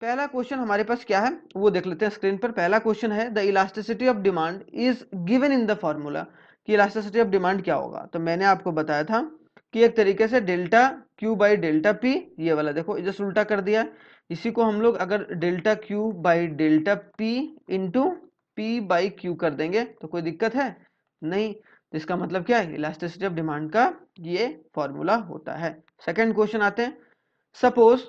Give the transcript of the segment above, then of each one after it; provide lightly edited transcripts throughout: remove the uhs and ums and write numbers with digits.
पहला क्वेश्चन हमारे पास क्या है वो देख लेते हैं स्क्रीन पर। पहला क्वेश्चन है the elasticity of demand is given in the formula, कि इलास्टिसिटी ऑफ डिमांड क्या होगा। तो मैंने आपको बताया था कि एक तरीके से delta Q by delta P, ये वाला देखो जस्ट उल्टा कर दिया। इसी को हम लोग अगर delta Q by delta P into P by Q कर देंगे तो कोई दिक्कत है नहीं। इसका मतलब क्या है, इलास्टिसिटी ऑफ डिमांड का ये फॉर्मूला होता है। सेकेंड क्वेश्चन आते हैं। Suppose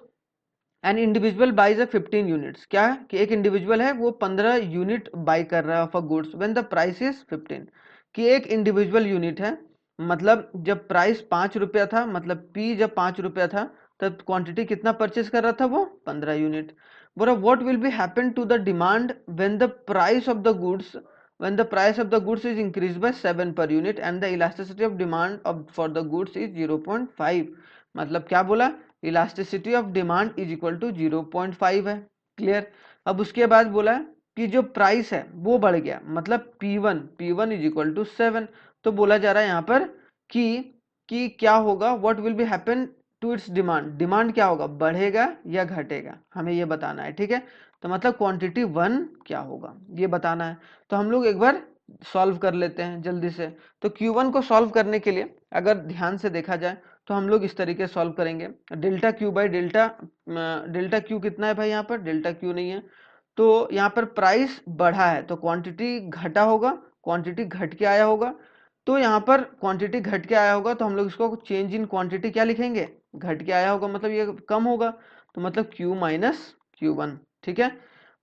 an individual buys a 15 units, क्या है कि एक इंडिविजुअल है वो 15 यूनिट बाई कर रहा है of a goods when the price is 15, कि एक इंडिविजुअल यूनिट है, मतलब जब प्राइस 5 रुपया था, मतलब पी जब 5 रुपया था तब क्वांटिटी कितना परचेज कर रहा था वो 15 यूनिट। बोला what will be happen to the demand when the price of the goods when the price of the goods is increased by 7 per unit and the elasticity of demand of for the goods is 0.5। मतलब क्या बोला, elasticity of demand is equal to 0.5 है। Clear. अब उसके बाद बोला कि जो प्राइस है वो बढ़ गया, मतलब P1 इज इक्वल टू 7। तो बोला जा रहा है यहाँ पर कि क्या होगा, what will be happen to its demand, demand क्या होगा, बढ़ेगा या घटेगा, हमें ये बताना है। ठीक है, तो मतलब क्वांटिटी 1 क्या होगा ये बताना है। तो हम लोग एक बार सॉल्व कर लेते हैं जल्दी से। तो Q1 को सॉल्व करने के लिए अगर ध्यान से देखा जाए तो हम लोग इस तरीके से सॉल्व करेंगे। Delta Q by delta Q कितना है भाई, यहाँ पर डेल्टा क्यू नहीं है, तो यहाँ पर प्राइस बढ़ा है तो क्वांटिटी घटा होगा, क्वांटिटी घट के आया होगा। तो यहाँ पर क्वांटिटी घट के आया होगा तो हम लोग इसको चेंज इन क्वांटिटी क्या लिखेंगे, घट के आया होगा, मतलब ये कम होगा, तो मतलब Q माइनस Q1। ठीक है,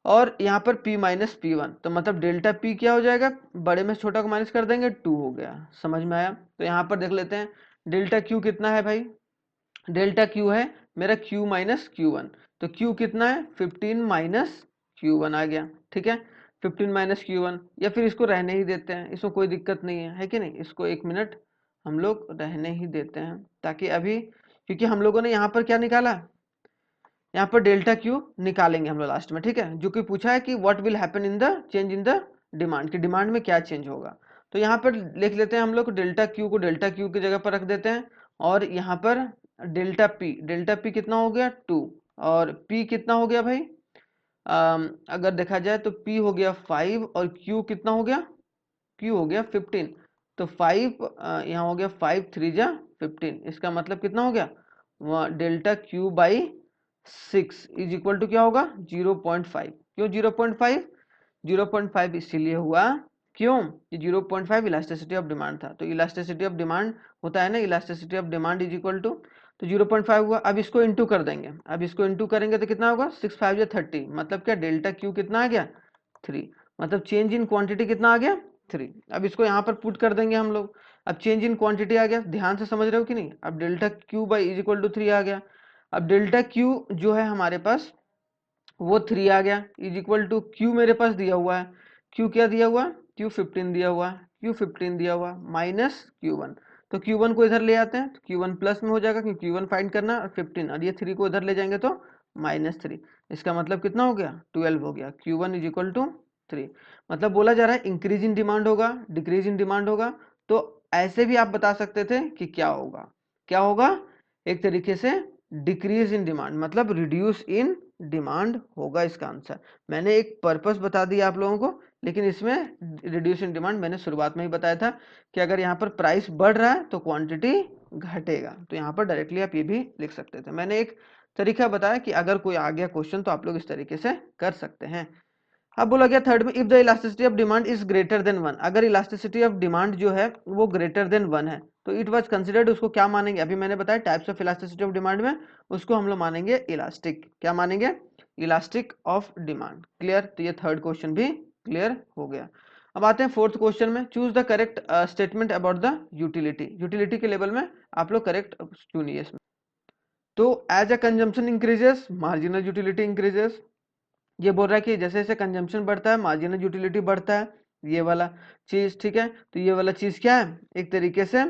और यहाँ पर P माइनस P1, तो मतलब डेल्टा P क्या हो जाएगा, बड़े में छोटा को माइनस कर देंगे 2 हो गया। समझ में आया। तो यहाँ पर देख लेते हैं डेल्टा Q कितना है भाई, डेल्टा Q है मेरा Q माइनस Q1, तो Q कितना है 15 माइनस Q1 आ गया। ठीक है, 15 माइनस Q1, या फिर इसको रहने ही देते हैं, इसमें कोई दिक्कत नहीं है कि नहीं, इसको 1 मिनट हम लोग रहने ही देते हैं ताकि अभी, क्योंकि हम लोगों ने यहाँ पर क्या निकाला, यहाँ पर डेल्टा क्यू निकालेंगे हम लोग लास्ट में। ठीक है, जो कि पूछा है कि what will happen in the change in the demand, कि डिमांड में क्या चेंज होगा। तो यहाँ पर लिख लेते हैं हम लोग डेल्टा क्यू को डेल्टा क्यू की जगह पर रख देते हैं, और यहाँ पर डेल्टा पी कितना हो गया 2, और पी कितना हो गया भाई, अगर देखा जाए तो पी हो गया 5 और क्यू कितना हो गया, क्यू हो गया 15। तो 5 यहाँ हो गया 5 3 जा 15, इसका मतलब कितना हो गया, delta Q by 6 is equal to क्या होगा 0.5। क्यों 0.5, 0.5 इसीलिए हुआ क्यों कि 0.5 इलास्टिसिटी ऑफ डिमांड था। तो इलास्टिसिटी ऑफ डिमांड होता है ना, elasticity of demand is equal to, तो 0.5 हुआ। अब इसको इंटू कर देंगे, अब इसको इंटू करेंगे तो कितना होगा 6 5 या 30, मतलब क्या डेल्टा क्यू कितना आ गया 3, मतलब चेंज इन क्वांटिटी कितना आ गया 3। अब इसको यहाँ पर पुट कर देंगे हम लोग, अब चेंज इन क्वांटिटी आ गया, ध्यान से समझ रहे हो कि नहीं। अब delta Q by is equal to 3 आ गया। अब डेल्टा क्यू जो है हमारे पास वो 3 आ गया, इज इक्वल टू क्यू मेरे पास दिया हुआ है, क्यू क्या दिया हुआ, क्यू 15 दिया हुआ, क्यू 15 दिया हुआ माइनस Q1। तो Q1 को इधर ले आते हैं तो Q1 प्लस में हो जाएगा क्योंकि Q1 फाइंड करना है, और 15 और ये 3 को इधर ले जाएंगे तो -3। इसका मतलब कितना हो गया 12 हो गया। Q1 is equal to 3। मतलब बोला जा रहा है इंक्रीज इन डिमांड होगा, डिक्रीज इन डिमांड होगा। तो ऐसे भी आप बता सकते थे कि क्या होगा, क्या होगा, एक तरीके से डिक्रीज इन डिमांड, मतलब रिड्यूस इन डिमांड होगा इसका आंसर। मैंने एक पर्पस बता दिया आप लोगों को, लेकिन इसमें रिड्यूस इन डिमांड मैंने शुरुआत में ही बताया था कि अगर यहाँ पर प्राइस बढ़ रहा है तो क्वांटिटी घटेगा। तो यहाँ पर डायरेक्टली आप ये भी लिख सकते थे। मैंने एक तरीका बताया कि अगर कोई आ गया क्वेश्चन तो आप लोग इस तरीके से कर सकते हैं। अब बोला गया थर्ड में, if the elasticity of demand is greater than 1, अगर इलास्टिसिटी ऑफ डिमांड जो है वो ग्रेटर देन 1 है तो इट वाज कंसिडर्ड, उसको क्या मानेंगे, अभी मैंने बताया types of elasticity of demand में उसको हम लोग मानेंगे इलास्टिक, क्या मानेंगे, इलास्टिक ऑफ डिमांड। क्लियर। तो ये थर्ड क्वेश्चन भी क्लियर हो गया। अब आते हैं फोर्थ क्वेश्चन में, choose the correct statement about the utility. Utility के लेवल में आप लोग करेक्ट चुनिए इसमें। तो as a consumption increases marginal utility increases, ये बोल रहा है कि जैसे जैसे कंजम्पशन बढ़ता है मार्जिनल यूटिलिटी बढ़ता है, ये वाला चीज। ठीक है, तो ये वाला चीज क्या है, एक तरीके से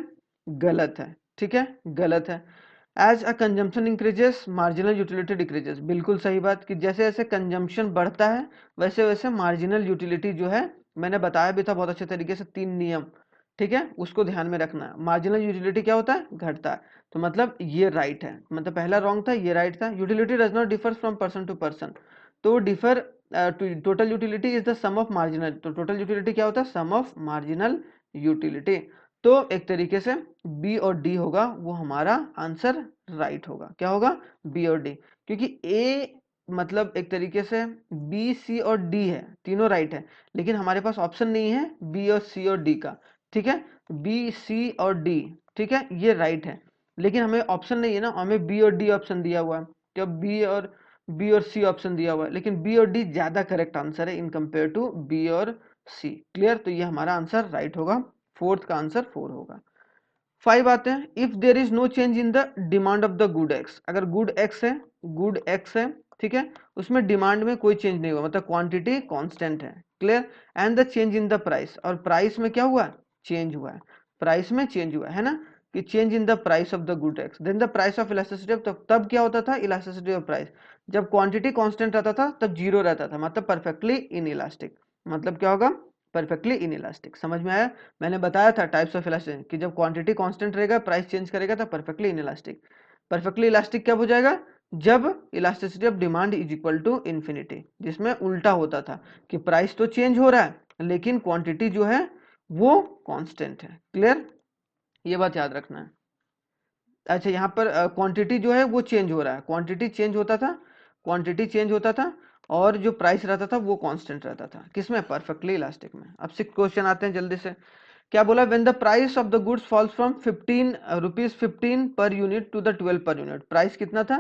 गलत है। ठीक है, गलत है। As a consumption increases marginal utility decreases, बिल्कुल सही बात, कि जैसे जैसे कंजम्पशन बढ़ता है वैसे वैसे मार्जिनल यूटिलिटी जो है, मैंने बताया भी था बहुत अच्छे तरीके से 3 नियम। ठीक है, उसको ध्यान में रखना है। मार्जिनल यूटिलिटी क्या होता है, घटता है, तो मतलब ये राइट है, मतलब पहला रॉन्ग था, ये राइट था। Utility does not differ from person to person, तो differ total utility is the sum of marginal, तो टोटल यूटिलिटी क्या होता है, सम ऑफ मार्जिनल यूटिलिटी। तो एक तरीके से बी और डी होगा वो हमारा आंसर राइट होगा। क्या होगा, बी और डी, क्योंकि ए मतलब एक तरीके से बी सी और डी है, तीनों राइट है, लेकिन हमारे पास ऑप्शन नहीं है बी और सी और डी का। ठीक है, बी सी और डी, ठीक है, ये राइट है, लेकिन हमें ऑप्शन नहीं है ना, हमें बी और डी ऑप्शन दिया हुआ है, तो बी और सी ऑप्शन दिया हुआ है, लेकिन बी और डी ज्यादा करेक्ट आंसर है इन कंपेयर टू बी और सी। क्लियर, तो ये हमारा आंसर राइट होगा, फोर्थ का आंसर 4 होगा। 5 आते हैं, if there is no change in the demand of the good X, अगर गुड एक्स है, ठीक है, उसमें डिमांड में कोई चेंज नहीं हुआ, मतलब क्वांटिटी कांस्टेंट है। Clear, and the change in the price, और प्राइस में क्या हुआ, चेंज हुआ है, प्राइस में चेंज हुआ है ना, कि change in the price of the good X, then the price of elasticity of, तब क्या होता था, इलास्टिसिटी ऑफ प्राइस, जब क्वांटिटी कांस्टेंट रहता था तब जीरो रहता था, मतलब परफेक्टली इन इलास्टिक, मतलब क्या होगा, परफेक्टली इन इलास्टिक। समझ में आया, मैंने बताया था टाइप्स ऑफ इलास्टिक कि जब क्वांटिटी कांस्टेंट रहेगा प्राइस चेंज करेगा तो perfectly inelastic. Perfectly elastic कब हो जाएगा, जब elasticity of demand is equal to infinity, जिसमें उल्टा होता था कि प्राइस तो चेंज हो रहा है लेकिन क्वांटिटी जो है वो कांस्टेंट है। क्लियर, ये बात याद रखना है। अच्छा, यहाँ पर क्वांटिटी जो है वो चेंज हो रहा है, क्वांटिटी चेंज होता था और जो प्राइस रहता था वो कांस्टेंट रहता था, किसमें, परफेक्टली इलास्टिक में। अब 6 क्वेश्चन आते हैं जल्दी से। क्या बोला, when the price of the goods falls from 15 rupees 15 per unit to the 12 per unit, price कितना था,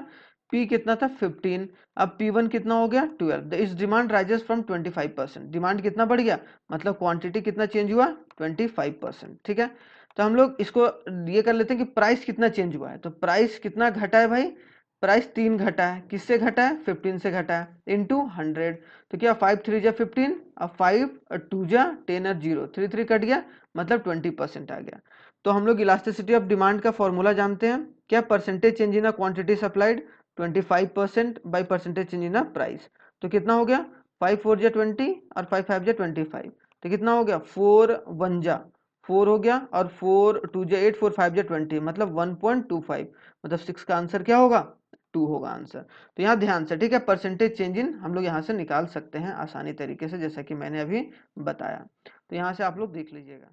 पी कितना था 15, अब P1 कितना हो गया 12, द इस डिमांड राइजेस फ्रॉम 25%, डिमांड कितना बढ़ गया, मतलब क्वांटिटी कितना चेंज हुआ 25%। ठीक है, तो हम लोग इसको ये कर लेते हैं कि प्राइस कितना चेंज हुआ है, तो प्राइस कितना घटा है भाई, प्राइस 3 घटा है, किससे घटा है, 15 से घटा है, इंटू 100, तो क्या 5 3 जा 15, अब 5 2 जा 10 और 0 3 3 कट गया, मतलब 20% आ गया। तो हम लोग इलास्टिसिटी ऑफ डिमांड का फॉर्मूला जानते हैं, क्या, percentage change in quantity supplied 25% by percentage change in price, तो कितना हो गया 5 4 जा 20 और 5 5 जा 25, तो कितना हो गया 4 1 जा 4 हो गया और 4 2 जा 8 4 5 जा 20, मतलब 1.25, मतलब 6 का आंसर क्या होगा 2 होगा आंसर। तो यहाँ ध्यान से, ठीक है, परसेंटेज चेंज इन हम लोग यहाँ से निकाल सकते हैं आसानी तरीके से, जैसा कि मैंने अभी बताया, तो यहाँ से आप लोग देख लीजिएगा।